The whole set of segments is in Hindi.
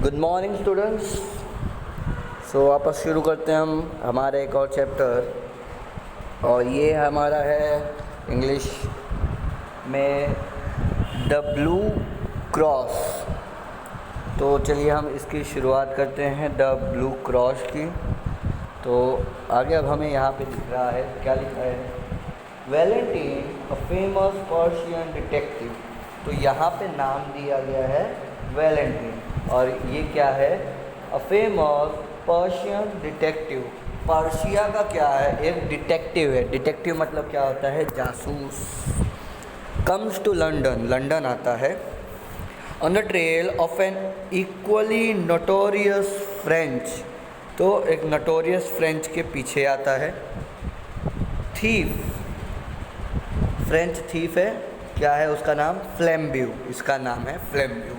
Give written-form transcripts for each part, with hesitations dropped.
Good morning students. सो वापस शुरू करते हैं हम हमारे एक और चैप्टर, और ये हमारा है इंग्लिश में द ब्लू क्रॉस। तो चलिए हम इसकी शुरुआत करते हैं द ब्लू क्रॉस की। तो आगे अब हमें यहाँ पे दिख रहा है, क्या लिखा है, Valentine a famous Persian detective. तो यहाँ पे नाम दिया गया है वैलेंटीन, और ये क्या है, a famous Persian detective. Persia का क्या है, एक डिटेक्टिव है। डिटेक्टिव मतलब क्या होता है, जासूस। कम्स टू लंदन, लंदन आता है। On the trail of N equally notorious French, तो एक नोटोरियस फ्रेंच के पीछे आता है। थीफ, फ्रेंच थीफ है, क्या है उसका नाम, फ्लेम्ब्यू, इसका नाम है फ्लेम्ब्यू।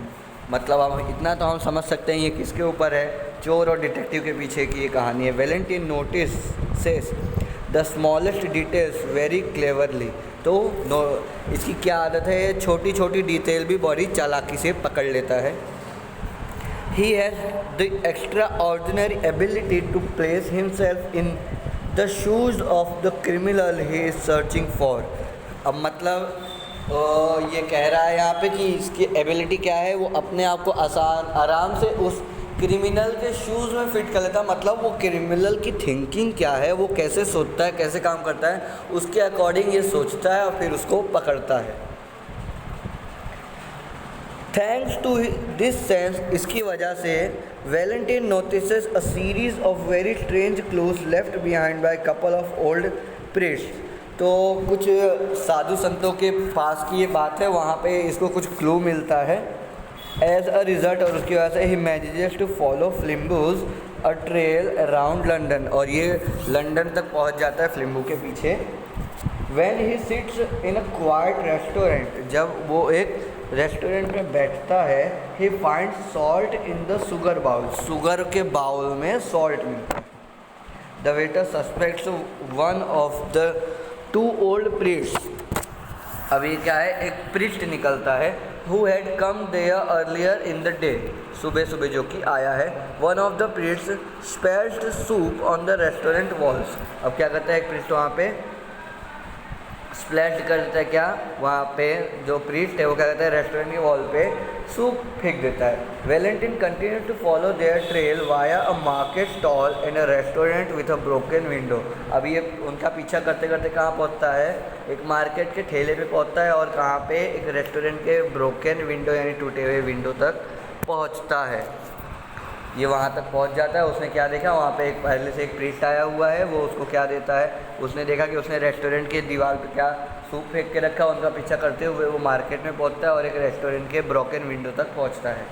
मतलब हम इतना तो हम समझ सकते हैं ये किसके ऊपर है, चोर और डिटेक्टिव के पीछे की ये कहानी है। Valentin notices the smallest details very cleverly. तो इसकी क्या आदत है, छोटी छोटी डिटेल भी बड़ी चालाकी से पकड़ लेता है। He has the extraordinary ability to place himself in the shoes of the criminal he is searching for. अब मतलब ये कह रहा है यहाँ पे कि इसकी एबिलिटी क्या है, वो अपने आप को आराम से उस क्रिमिनल के शूज़ में फिट कर लेता है। मतलब वो क्रिमिनल की थिंकिंग क्या है, वो कैसे सोचता है, कैसे काम करता है, उसके अकॉर्डिंग ये सोचता है और फिर उसको पकड़ता है। थैंक्स टू दिस सेंस, इसकी वजह से Valentine notices a series of very strange clues left behind by couple of old priests. तो कुछ साधु संतों के पास की ये बात है, वहाँ पे इसको कुछ क्लू मिलता है। एज अ रिज़ल्ट, और उसकी वजह से ही manages to follow Flambeau's a trail around London, और ये लंदन तक पहुँच जाता है फ्लिम्बू के पीछे। When he sits in a quiet restaurant, जब वो एक रेस्टोरेंट में बैठता है, he find salt in the sugar bowl, sugar के बाउल में सॉल्ट मिलता है। The waiter suspects one of the two old priest, अभी क्या है, एक प्रीस्ट निकलता है, who had come there earlier in the day, सुबह सुबह जो कि आया है। One of the priest spilled soup on the restaurant walls. अब क्या करता है एक प्रीस्ट वहाँ पे स्प्लैश कर देता है, क्या वहाँ पे जो प्रीस्ट है वो क्या करता है, रेस्टोरेंट के वॉल पे सूप फेंक देता है। Valentin continue to follow their trail via a market stall in a restaurant with a broken window. अभी ये उनका पीछा करते करते कहाँ पहुँचता है, एक मार्केट के ठेले पे पहुँचता है, और कहाँ पे, एक रेस्टोरेंट के ब्रोकन विंडो यानी टूटे हुए विंडो तक पहुँचता है। ये वहाँ तक पहुँच जाता है। उसने क्या देखा, वहाँ पे एक पहले से एक प्रीस्ट आया हुआ है, वो उसको क्या देता है, उसने देखा कि उसने रेस्टोरेंट के दीवार पे क्या सूप फेंक के रखा। उनका पीछा करते हुए वो मार्केट में पहुँचता है और एक रेस्टोरेंट के ब्रोकन विंडो तक पहुँचता है।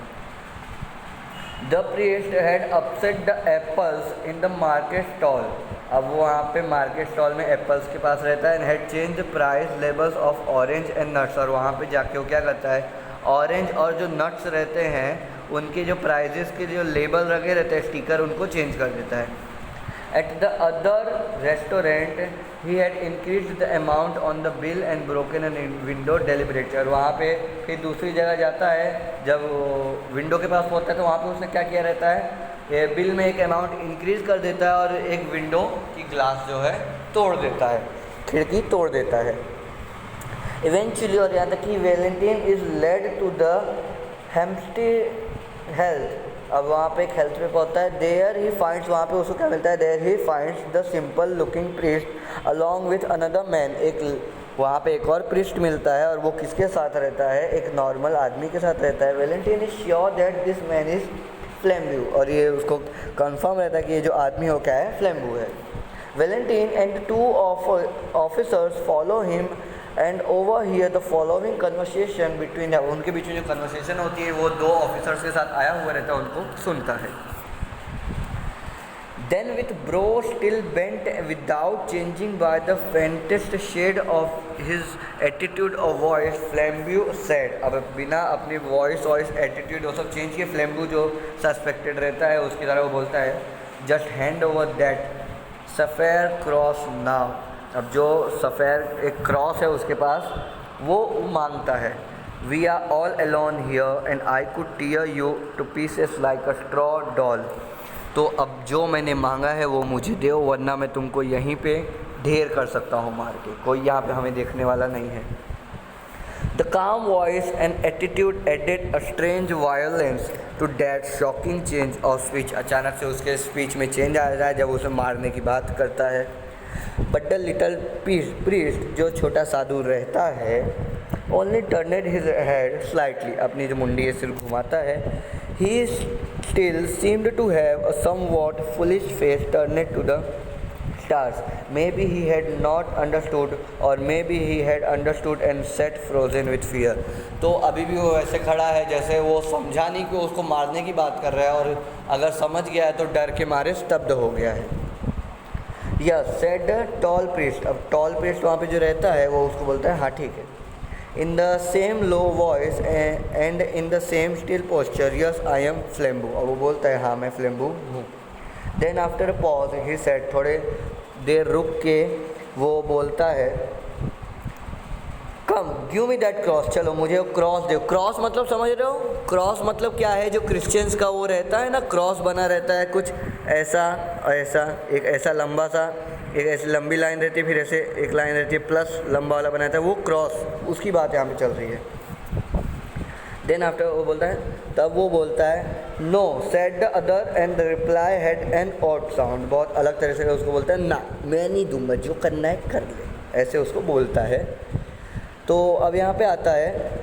The priest had upset the apples in the market stall. अब वो वहाँ पे मार्केट स्टॉल में एप्पल्स के पास रहता है। And had change the price labels of orange and nuts, और वहाँ पे जाके वो क्या करता है, ऑरेंज और जो नट्स रहते हैं उनके जो प्राइजेस के जो लेबल लगे रहते हैं, स्टिकर, उनको चेंज कर देता है। At the other restaurant he had increase the amount on the bill and broken an window deliberately. और वहाँ पे फिर दूसरी जगह जाता है, जब विंडो के पास पहुँचता है तो वहाँ पे उसने क्या किया रहता है, बिल में एक अमाउंट इंक्रीज़ कर देता है और एक विंडो की ग्लास जो है तोड़ देता है, खिड़की तोड़ देता है। इवेंचुअली, और यहाँ तक कि Valentin is led to the Hampstead Heath. अब वहाँ पे एक हेल्थ पे पहुँचता है। देयर ही फाइंड्स, वहाँ पे उसको क्या मिलता है, there he finds the simple looking priest along with another man. एक वहाँ पे एक और प्रीस्ट मिलता है, और वो किसके साथ रहता है, एक नॉर्मल आदमी के साथ रहता है। Valentin is sure that this man is Flambeau, और ये उसको कंफर्म रहता है कि ये जो आदमी हो क्या है, फ्लेम्ब्यू है। Valentin and two officers follow him and overhear the following conversation between, उनके बीच में जो कन्वर्सेशन होती है वो दो ऑफिसर्स के साथ आया हुआ रहता है, उनको सुनता है। Then with brow still bent without changing by the faintest shade of his attitude or voice, Flambeau said. अब बिना अपनी वॉइस एटीट्यूड वो सब चेंज किए, फ्लेम्ब्यू जो सस्पेक्टेड रहता है उसकी तरह वो बोलता है, just hand over that sphere cross now. अब जो सफ़ेयर एक क्रॉस है उसके पास, वो मांगता है। We are all alone here and I could tear you to pieces like a straw doll. तो अब जो मैंने मांगा है वो मुझे दो, वरना मैं तुमको यहीं पे ढेर कर सकता हूँ मार के, कोई यहाँ पे हमें देखने वाला नहीं है. The calm voice and attitude added a strange violence to that shocking change of speech. अचानक से उसके स्पीच में चेंज आ रहा है जब उसे मारने की बात करता है. But the little priest, जो छोटा साधु रहता है, only turned his head slightly, अपनी जो मुंडी है सिर घुमाता है. He still seemed to have a somewhat foolish face turned to the stars. Maybe he had not understood, or maybe he had understood and sat frozen with fear. तो अभी भी वो ऐसे खड़ा है जैसे वो समझा नहीं कि उसको मारने की बात कर रहा है, और अगर समझ गया है तो डर के मारे स्तब्ध हो गया है. Yes said the tall priest. अब टॉल प्रीस्ट वहाँ पे जो रहता है वो उसको बोलता है हाँ ठीक है. In the same low voice and in the same still posture, yes I am Flambeau. और वो बोलता है हाँ मैं फ्लेम्बू हूँ. Then after a pause he said, थोड़े देर रुक के वो बोलता है come give me that cross, चलो मुझे वो क्रॉस दो. क्रॉस मतलब समझ रहे हो? क्रॉस मतलब क्या है? जो क्रिश्चियंस का वो रहता है ना, क्रॉस बना रहता है कुछ ऐसा ऐसा, एक ऐसा लंबा सा, एक ऐसी लंबी लाइन रहती है, फिर ऐसे एक लाइन रहती है प्लस लंबा वाला बनाता है, वो क्रॉस, उसकी बात यहाँ पे चल रही है. देन आफ्टर वो बोलता है, तब वो बोलता है no said the other and the reply had an odd sound. बहुत अलग तरह से उसको बोलता है ना मैं नहीं दूंगा, जो करना है कर ले, ऐसे उसको बोलता है. तो अब यहाँ पे आता है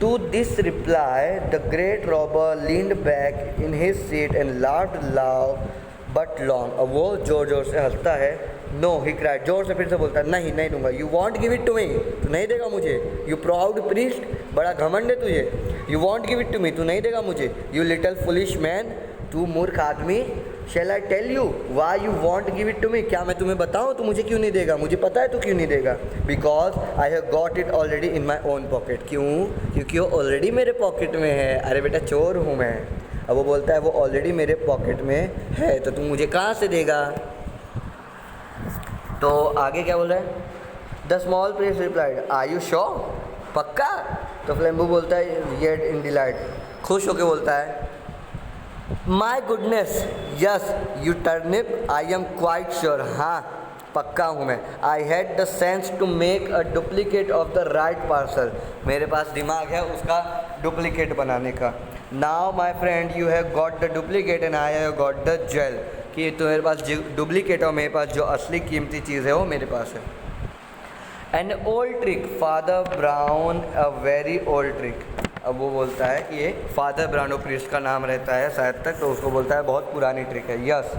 to this reply the great robber leaned back in his seat and laughed loud but long. अब वो जोर जोर से हंसता है. नो ही क्राइड, जोर से फिर से बोलता है नहीं नहीं दूंगा. You won't give it to me, तू नहीं देगा मुझे. यू प्राउड प्रीस्ट, बड़ा घमंड है तुझे. You won't give it to me, तू नहीं देगा मुझे. यू लिटल फुलिश मैन, तू मूर्ख आदमी. Shall I tell you why you won't give it to me, क्या मैं तुम्हें बताऊँ तू मुझे क्यों नहीं देगा? मुझे पता है तू क्यों नहीं देगा. Because I have got it already in my own pocket. क्यों? क्योंकि वो ऑलरेडी मेरे पॉकेट में है. अरे बेटा चोर हूँ मैं. अब वो बोलता है वो ऑलरेडी मेरे पॉकेट में है तो तुम मुझे कहाँ से देगा. तो आगे क्या बोल रहा है? The small prince replied are you sure, पक्का? तो फ्लेम्बू बोलता है येट इन डिलाइट, खुश होके बोलता है my goodness yes you turnip I am quite sure. हाँ पक्का हूँ मैं. I had the sense to make a duplicate of the right parcel. मेरे पास दिमाग है उसका डुप्लीकेट बनाने का. Now my friend you have got the duplicate and I have got the jewels. कि तुम्हारे पास डुप्लीकेट और मेरे पास जो असली कीमती चीज़ है वो मेरे पास है. An old trick father brown, a very old trick. अब वो बोलता है कि ये फादर ब्राउन प्रीस्ट का नाम रहता है शायद तक, तो उसको बोलता है बहुत पुरानी ट्रिक है. यस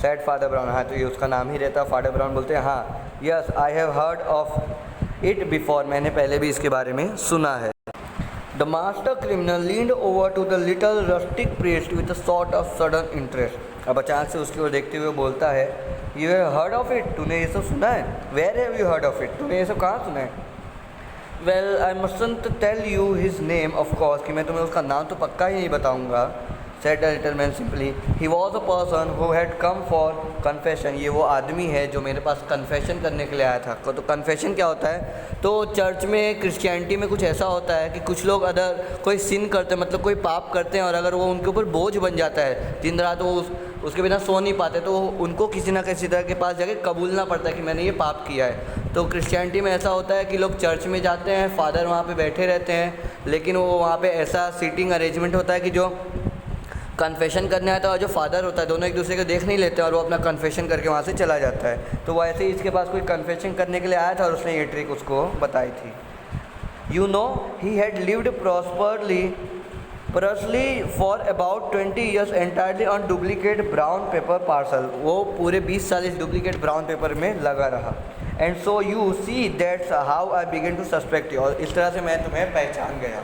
सेड फादर ब्राउन, हाँ तो ये उसका नाम ही रहता है. फादर ब्राउन बोलते हैं हाँ yes I have heard of it before, मैंने पहले भी इसके बारे में सुना है. The master criminal leaned over to the little rustic priest with a sort of sudden interest. अब अचानक से उसकी ओर देखते हुए बोलता है you have heard of it, तूने ये सब सुना है? Where have you heard of it, तूने ये सब कहाँ सुना है? Well I mustn't tell you his name of course, कि मैं तुम्हें उसका नाम तो पक्का ही नहीं बताऊँगा. Said the little man simply he was a person who had come for confession. ये वो आदमी है जो मेरे पास कन्फेशन करने के लिए आया था. तो कन्फेशन क्या होता है? तो चर्च में क्रिश्चियनिटी में कुछ ऐसा होता है कि कुछ लोग अगर कोई सिन करते हैं, मतलब कोई पाप करते हैं, और अगर वो उनके ऊपर बोझ बन जाता है, दिन रात वो उसके बिना सो नहीं पाते, तो उनको किसी ना किसी तरह के पास जाके कबूलना पड़ता है कि मैंने ये पाप किया है. तो क्रिश्चियनिटी में ऐसा होता है कि लोग चर्च में जाते हैं, फादर वहाँ पे बैठे रहते हैं, लेकिन वो वहाँ पे ऐसा सीटिंग अरेंजमेंट होता है कि जो कन्फेशन करने आता है और जो फादर होता है दोनों एक दूसरे को देख नहीं लेते और वो अपना कन्फेशन करके वहाँ से चला जाता है. तो वैसे ही इसके पास कोई कन्फेशन करने के लिए आया था और उसने ये ट्रिक उसको बताई थी. You know he had lived prosperously for about 20 years entirely on duplicate brown paper parcel. वो पूरे 20 साल इस डुप्लीकेट ब्राउन पेपर में लगा रहा. And so you see that's how I began to suspect you. और इस तरह से मैं तुम्हें पहचान गया.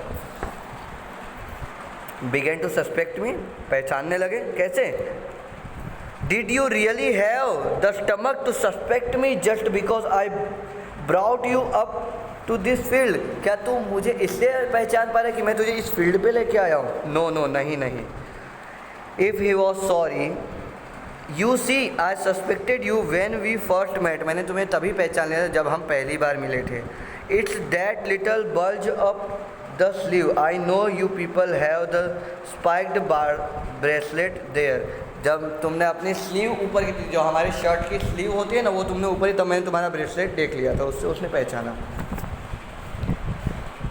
बिगन टू सस्पेक्ट मी, पहचानने लगे. कैसे? Did you really have the stomach to suspect me just because I brought you up to this field. क्या तू मुझे इसलिए पहचान पा रहा है कि मैं तुझे इस फील्ड पे लेके आया हूँ? नो नो नहीं नहीं. If he was sorry you see I suspected you when we first met. मैंने तुम्हें तभी पहचान लिया था जब हम पहली बार मिले थे. It's that little bulge up the sleeve. I know you people have the spiked bar bracelet there. जब तुमने अपनी स्लीव ऊपर की थी, जो हमारी शर्ट की स्लीव होती है ना, वो तुमने ऊपर ही, तब मैंने तुम्हारा ब्रेसलेट देख लिया था, उससे उसने पहचाना.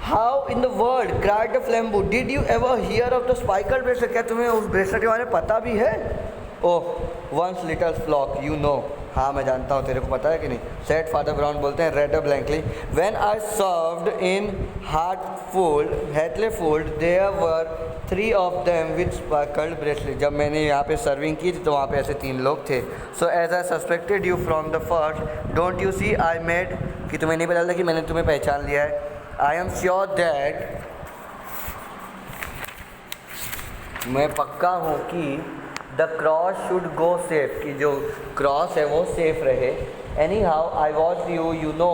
How in the world, cried the Flambeau, did you ever hear of the spiked bracelet? क्या तुम्हें उस ब्रेसलेट के बारे में पता भी है? ओह, once little flock, you know. हाँ मैं जानता हूँ, तेरे को पता है कि नहीं? Said Father Brown, बोलते हैं rather blankly. When I served in Hartlepool, there were 3 of them with sparkled bracelets. जब मैंने यहाँ पे सर्विंग की थी तो वहाँ पे ऐसे 3 लोग थे. So as I suspected you from the first, don't you see I made, कि तुम्हें नहीं पता था कि मैंने तुम्हें पहचान लिया है. I am sure that, मैं पक्का हूँ कि the cross should go safe, कि जो क्रॉस है वो सेफ रहे. Any how I watch you, you know,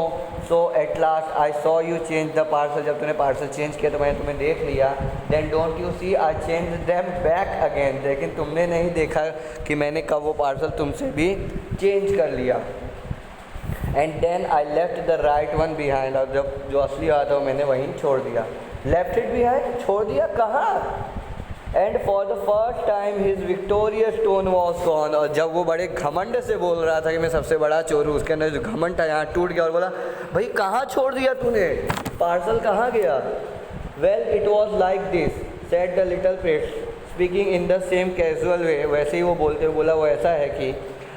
so at last I saw you change the parcel. जब तूने पार्सल चेंज किया तो मैंने तुम्हें देख लिया. Then don't you see I change them back again. लेकिन तुमने नहीं देखा कि मैंने कब वो पार्सल तुमसे भी चेंज कर लिया. And then I left the right one behind. और जब जो असली हुआ था वो मैंने वहीं छोड़ दिया. लेफ्ट इट बिहाइंड, छोड़ दिया कहाँ? And for the first time his victorious tone was gone. और जब वो बड़े घमंड से बोल रहा था कि मैं सबसे बड़ा चोर हूँ, उसके अंदर जो घमंड था यहाँ टूट गया और बोला, भाई कहाँ छोड़ दिया तूने, पार्सल कहाँ गया? Well it was like this, said the little prince speaking in the same casual way. वैसे ही वो बोलते हुए बोला, वो ऐसा है कि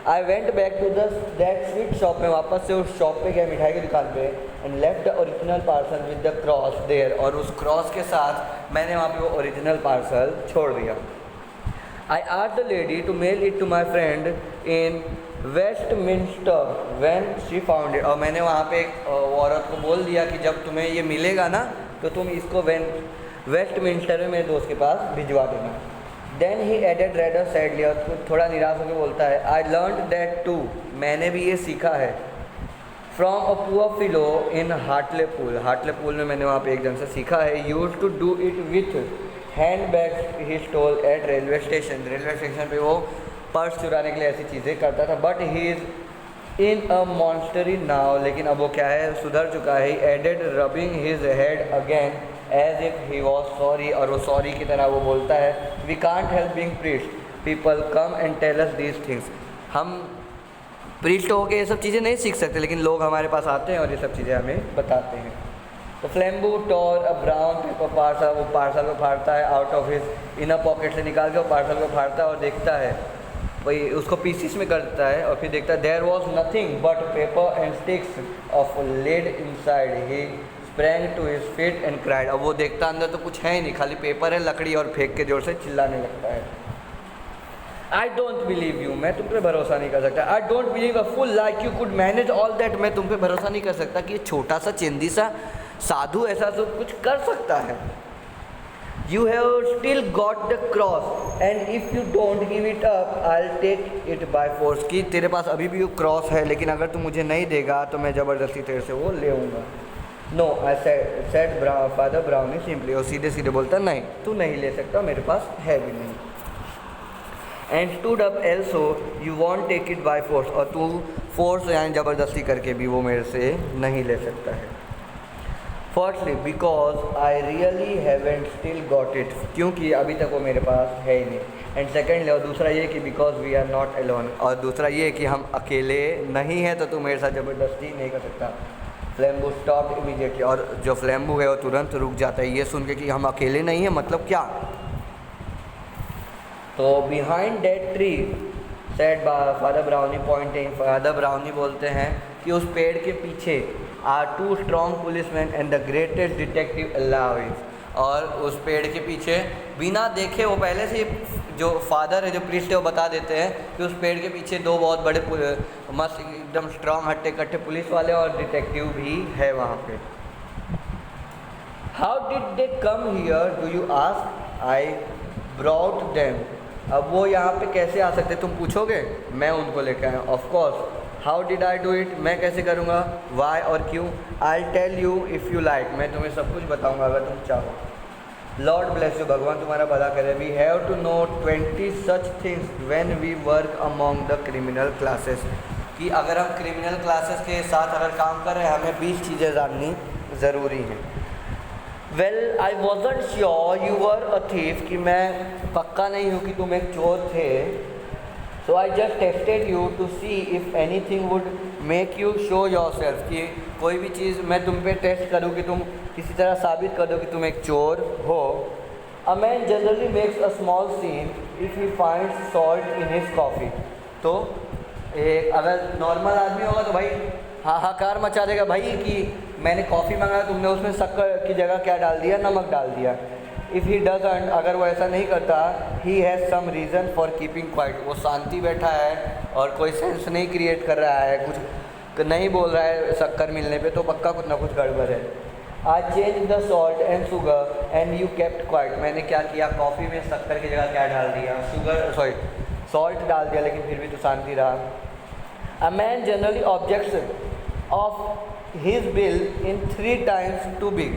I went back to that sweet shop. में वापस से उस शॉप पे गया, मिठाई की दुकान पे, and left the original parcel with the cross there. और उस क्रॉस के साथ मैंने वहाँ पे वो ओरिजिनल पार्सल छोड़ दिया. I asked the lady to mail it to my friend in Westminster when she found it. और मैंने वहाँ पे एक औरत को बोल दिया कि जब तुम्हें ये मिलेगा ना तो तुम इसको वेस्टमिंस्टर में मेरे दोस्त के पास भिजवा देना. Then he added rather sadly, और थोड़ा निराश होकर बोलता है, आई लर्न दैट टू, मैंने भी ये सीखा है, फ्रॉम अ पुअर फिलो इन हार्टलेपूल. हार्टलेपूल में मैंने वहाँ पे एक जन से सीखा है. Use to do it with handbags he stole at railway station. Railway station पे वो पर्स चुराने के लिए ऐसी चीज़ें करता था. But he is in a monastery now, लेकिन अब वो क्या है, सुधर चुका है. Added rubbing his head again as if he was sorry. और वो सॉरी की तरह वो बोलता है, we can't help being priest, people come and tell us these things. हम प्रीस्ट होकर ये सब चीज़ें नहीं सीख सकते, लेकिन लोग हमारे पास आते हैं और ये सब चीज़ें हमें बताते हैं. तो फ्लेम्बू टॉर अ ब्राउन पेपर पार्सल. वो पार्सल को फाड़ता है out of his inner pocket से निकाल के वो पार्सल को फाड़ता है और देखता है, वही उसको पीसीस में कर देता है. और फिर देखता है, there was nothing but paper and sticks of lead inside. He sprang to his feet and cried. अब वो देखता अंदर तो कुछ है ही नहीं, खाली पेपर है, लकड़ी, और फेंक के जोर से चिल्लाने लगता है, आई डोंट बिलीव यू, मैं तुम पे भरोसा नहीं कर सकता. I don't believe a full like you could manage all that. मैं तुम पे भरोसा नहीं कर सकता कि ये छोटा सा चेंदी सा साधु ऐसा सब कुछ कर सकता है. You have still got the cross and if you don't give it up I will take it by force. कि तेरे पास अभी भी वो क्रॉस है, लेकिन अगर तू मुझे नहीं देगा तो मैं ज़बरदस्ती तेरे से वो ले आऊँगा. No I said father Brown simply. और सीधे सीधे बोलता, नहीं तू नहीं ले सकता, मेरे पास है भी नहीं. And stood up also you won't take it by force. और तू फोर्स यानी ज़बरदस्ती करके भी वो मेरे से नहीं ले सकता है. Firstly because I really haven't still got it, क्योंकि अभी तक वो मेरे पास है ही नहीं. एंड सेकेंडली, और दूसरा ये कि because we are not alone. और दूसरा ये कि हम अकेले नहीं हैं, तो तू मेरे साथ ज़बरदस्ती नहीं कर सकता. फ्लेम्बू स्टॉप्ड इमीडिएटली. और जो फ्लेम्बू है वो तुरंत रुक जाता है ये सुन के कि हम अकेले नहीं हैं, मतलब क्या. तो behind that tree said father Brown pointing. Father Brown बोलते हैं कि उस पेड़ के पीछे are 2 strong policeman and the greatest detective alive. और उस पेड़ के पीछे बिना देखे वो पहले से जो फादर है, जो प्रीस्ट है, वो बता देते हैं कि उस पेड़ के पीछे 2 बहुत बड़े मस्त एकदम स्ट्रॉन्ग हट्टे कट्टे पुलिस वाले और डिटेक्टिव भी है वहाँ पे. How did they come here do you ask, I brought them. अब वो यहाँ पे कैसे आ सकते तुम पूछोगे, मैं उनको लेकर आया. Of course. How did I do it, मैं कैसे करूँगा. वाई और क्यों. I tell you if you like, मैं तुम्हें सब कुछ बताऊँगा अगर तुम चाहो. लॉर्ड ब्लेस यू, भगवान तुम्हारा भला करे. We have to know 20 such things when we work among the criminal classes. कि अगर हम क्रिमिनल क्लासेस के साथ अगर काम कर रहे हैं, हमें 20 चीज़ें जाननी ज़रूरी हैं. Well I wasn't sure you were a thief, कि मैं पक्का नहीं हूँ कि तुम एक चोर थे। So I just tested you to see if anything would make you show yourself, कि कोई भी चीज़ मैं तुम पे टेस्ट करूँ कि तुम किसी तरह साबित कर दो कि तुम एक चोर हो। A man generally makes a small scene if he finds salt in his coffee. तो एक अगर नॉर्मल आदमी होगा तो भाई हाहाकार मचा देगा भाई कि मैंने कॉफ़ी मंगाया, तुमने उसमें शक्कर की जगह क्या डाल दिया, नमक डाल दिया। इफ़ ही डजंट, अगर वो ऐसा नहीं करता, he has some reason for keeping quiet, वो शांति बैठा है और कोई सेंस नहीं क्रिएट कर रहा है, कुछ नहीं बोल रहा है शक्कर मिलने पे, तो पक्का कुछ ना कुछ गड़बड़ है। I change the salt and sugar and you kept quite, मैंने क्या किया, कॉफ़ी में शक्कर की जगह क्या डाल दिया, सॉल्ट डाल दिया, लेकिन फिर भी तो शांति रहा। A man generally objects of his bill in 3 times too big.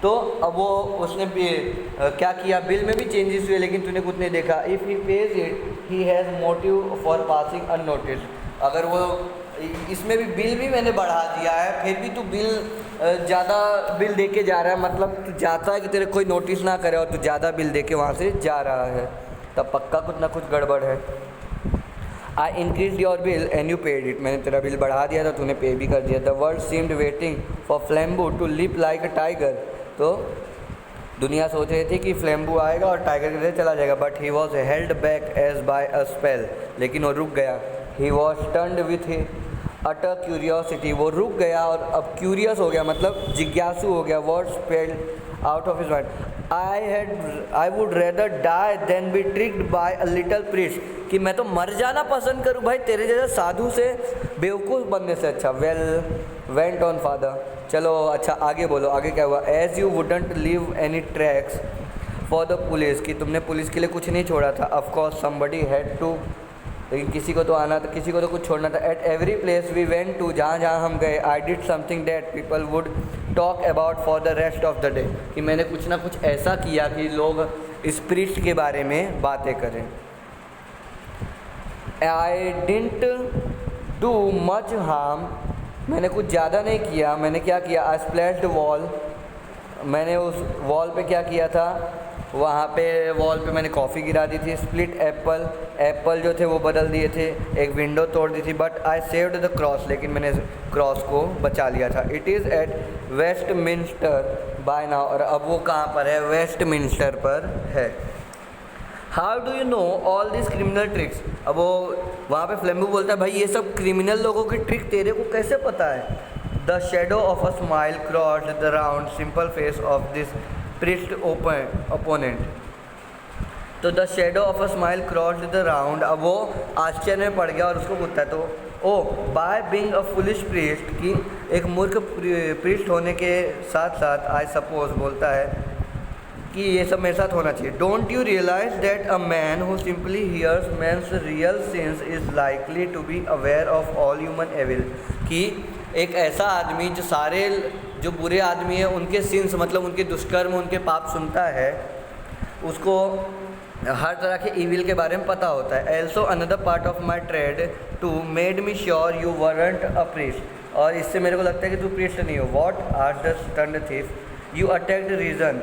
तो अब वो उसने क्या किया, बिल में भी चेंजेस हुए लेकिन तूने कुछ नहीं देखा। If he page it he has motive for passing unnoticed, अगर वो इसमें भी बिल भी मैंने बढ़ा दिया है फिर भी तू बिल ज़्यादा बिल दे के जा रहा है, मतलब तू चाहता है कि तेरे कोई नोटिस ना करे और तू ज़्यादा बिल दे के वहाँ से जा रहा है, तब पक्का कुछ ना कुछ गड़बड़ है। I increase your bill and you paid it, मैंने तेरा बिल बढ़ा दिया था, तूने पे भी कर दिया। The world seemed waiting for Flambeau to leap like a tiger, तो दुनिया सोच रही थी कि फ्लेम्बू आएगा और टाइगर की तरह चला जाएगा, but he was held back as by a spell, लेकिन वो रुक गया। He was stunned with utter curiosity, वो रुक गया और अब क्यूरियस हो गया, मतलब जिज्ञासु हो गया। Word spelled out of his mind. I would rather die than be tricked by a little priest, कि मैं तो मर जाना पसंद करूँ भाई तेरे जैसे साधु से बेवकूफ़ बनने से अच्छा। वेल वेंट ऑन फादर, चलो अच्छा आगे बोलो, आगे क्या हुआ। As you wouldn't leave any tracks for the police, कि तुमने पुलिस के लिए कुछ नहीं छोड़ा था। ऑफकोर्स समबडी हैड टू, लेकिन किसी को तो आना था, किसी को तो कुछ छोड़ना था। At every place we went to, जहाँ जहाँ हम गए, I did something that people would talk about for the rest of the day, कि मैंने कुछ ना कुछ ऐसा किया कि लोग इस प्रीस्ट के बारे में बातें करें। I didn't do much harm, मैंने कुछ ज़्यादा नहीं किया। मैंने क्या किया, आई स्प्लैश्ड वॉल, मैंने उस वॉल पे क्या किया था, वहाँ पे वॉल पे मैंने कॉफ़ी गिरा दी थी। स्प्लिट एप्पल जो थे वो बदल दिए थे, एक विंडो तोड़ दी थी। But I saved the cross, लेकिन मैंने क्रॉस को बचा लिया था। It is at Westminster by now, और अब वो कहाँ पर है, वेस्टमिंस्टर पर है। How do you know all this criminal tricks, अब वो वहाँ पे फ्लेम्बू बोलता है भाई ये सब क्रिमिनल लोगों की ट्रिक तेरे को कैसे पता है। The shadow of a smile crossed the round simple face of this priest opponent. तो the shadow of a smile crossed the round, अब वो आश्चर्य में पड़ गया और उसको पूछता है, तो oh by being a foolish priest, कि एक मूर्ख प्रीस्ट होने के साथ साथ आई सपोज बोलता है कि ये सब मेरे साथ होना चाहिए। Don't you realise that a man who simply hears men's real sins is likely to be aware of all human evil, कि एक ऐसा आदमी जो सारे जो बुरे आदमी हैं उनके सिंस, मतलब उनके दुष्कर्म, उनके पाप सुनता है, उसको हर तरह के ईविल के बारे में पता होता है। Also another part of my trade too made me sure you weren't a priest, और इससे मेरे को लगता है कि तू प्रीस्ट नहीं हो। What are the stunned thief, you attacked reason,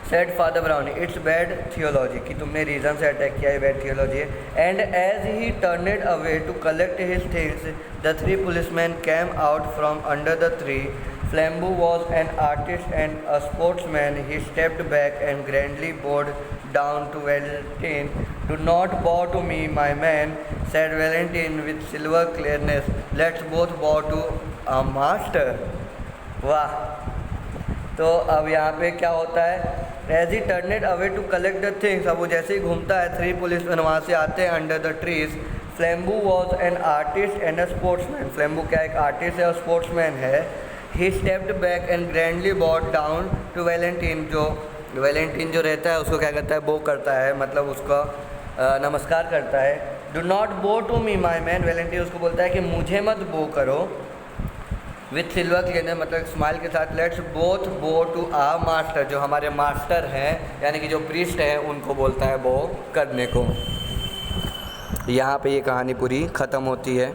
said father Brownie, it's bad theology, कि तुमने रीज़न से अटैक किया है, बैड थियोलॉजी है। And as he turned away to collect his things the 3 policeman came out from under the tree. Flambeau was an artist and a sportsman, he stepped back and grandly bowed down to Valentin. Do not bow to me my man, said Valentin with silver clearness, let's both bow to a master. वाह, तो अब यहाँ पे क्या होता है, as he turned away to collect the things, अब वो जैसे ही घूमता है 3 पुलिसमैन वहाँ से आते हैं under the trees. Flambeau was an artist and a sportsman, Flambeau क्या एक आर्टिस्ट है और स्पोर्ट्समैन है। He stepped back and grandly bowed down to Valentin, जो वेलेंटीन जो रहता है उसको क्या करता है, बो करता है, मतलब उसका नमस्कार करता है। डू नॉट बो to me my man, Valentin उसको बोलता है कि मुझे मत बो करो। विथ सिल्वर क्लियर, मतलब स्माइल के साथ, लेट्स बोथ बो टू आ मास्टर, जो हमारे मास्टर हैं यानी कि जो प्रीस्ट हैं उनको बोलता है बो करने को। यहाँ पे ये कहानी पूरी ख़त्म होती है।